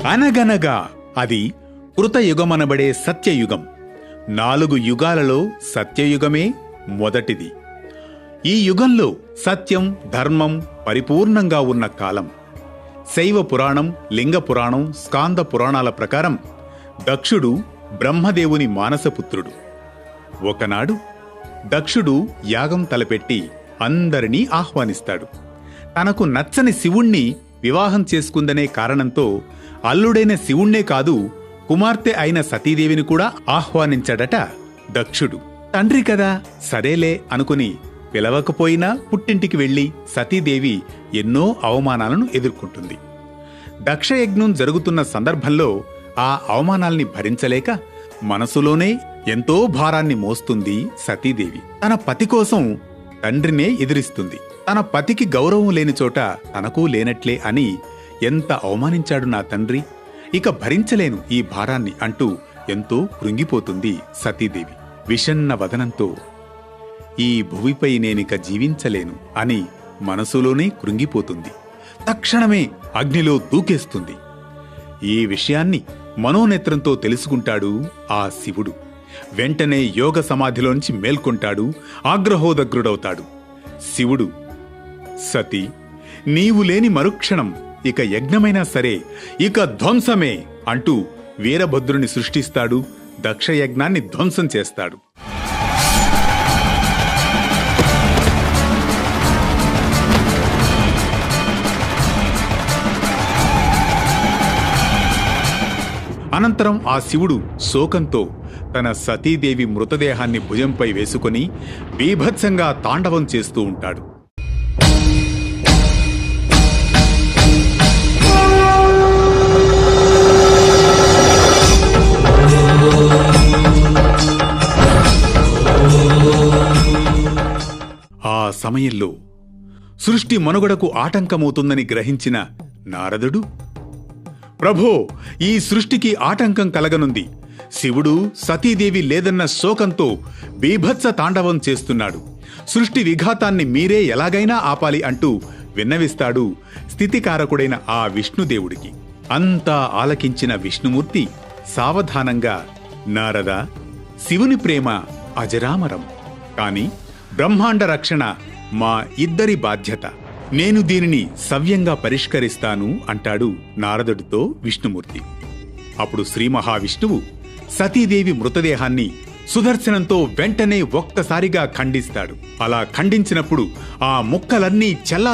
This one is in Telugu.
అనగనగా అది కృతయుగమనబడే సత్యయుగం. 4 యుగాలలో సత్యయుగమే మొదటిది. ఈ యుగంలో సత్యం, ధర్మం పరిపూర్ణంగా ఉన్న కాలం. శైవ పురాణం, లింగ పురాణం, స్కాంద పురాణాల ప్రకారం దక్షుడు బ్రహ్మదేవుని మానసపుత్రుడు. ఒకనాడు దక్షుడు యాగం తలపెట్టి అందరినీ ఆహ్వానిస్తాడు. తనకు నచ్చని శివుణ్ణి వివాహం చేసుకుందనే కారణంతో అల్లుడైన శివుణ్ణే కాదు, కుమార్తె అయిన సతీదేవిని కూడా ఆహ్వానించాడట దక్షుడు. తండ్రి కదా, సరేలే అనుకుని పిలవకపోయినా పుట్టింటికి వెళ్లి సతీదేవి ఎన్నో అవమానాలను ఎదుర్కొంటుంది. దక్షయజ్ఞం జరుగుతున్న సందర్భంలో ఆ అవమానాల్ని భరించలేక మనసులోనే ఎంతో భారాన్ని మోస్తుంది సతీదేవి. తన పతి కోసం తండ్రినే ఎదిరిస్తుంది. తన పతికి గౌరవం లేని చోట తనకు లేనట్లే అని ఎంత అవమానించాడు నా తండ్రి, ఇక భరించలేను ఈ భారాన్ని అంటూ ఎంతో కృంగిపోతుంది సతీదేవి. విషన్న వదనంతో ఈ భువిపై నేనిక జీవించలేను అని మనసులోనే కృంగిపోతుంది. తక్షణమే అగ్నిలో దూకేస్తుంది. ఈ విషయాన్ని మనోనేత్రంతో తెలుసుకుంటాడు ఆ శివుడు. వెంటనే యోగ సమాధిలోంచి మేల్కొంటాడు, ఆగ్రహోదగ్రుడవుతాడు. శివుడు, సతీ, నీవు లేని మరుక్షణం ఇక యజ్ఞమైనా సరే ఇక ధ్వంసమే అంటూ వీరభద్రుని సృష్టిస్తాడు. దక్షయజ్ఞాన్ని ధ్వంసం చేస్తాడు. అనంతరం ఆ శివుడు శోకంతో తన సతీదేవి మృతదేహాన్ని భుజంపై వేసుకుని బీభత్సంగా తాండవం చేస్తూ ఉంటాడు. ఆ సమయంలో సృష్టి మనుగడకు ఆటంకమవుతుందని గ్రహించిన నారదుడు, ప్రభో, ఈ సృష్టికి ఆటంకం కలగనుంది. శివుడు సతీదేవి లేదన్న శోకంతో బీభత్స తాండవం చేస్తున్నాడు. సృష్టి విఘాతాన్ని మీరే ఎలాగైనా ఆపాలి అంటూ విన్నవిస్తాడు స్థితికారకుడైన ఆ విష్ణుదేవుడికి. అంతా ఆలకించిన విష్ణుమూర్తి సావధానంగా, నారద, శివుని ప్రేమ అజరామరం, కాని బ్రహ్మాండ రక్షణ మా ఇద్దరి బాధ్యత. నేను దీనిని సవ్యంగా పరిష్కరిస్తాను అంటాడు నారదుడితో విష్ణుమూర్తి. అప్పుడు శ్రీ మహావిష్ణువు సతీదేవి మృతదేహాన్ని సుదర్శనంతో వెంటనే ఒక్కసారిగా ఖండిస్తాడు. అలా ఖండించినప్పుడు ఆ ముక్కలన్నీ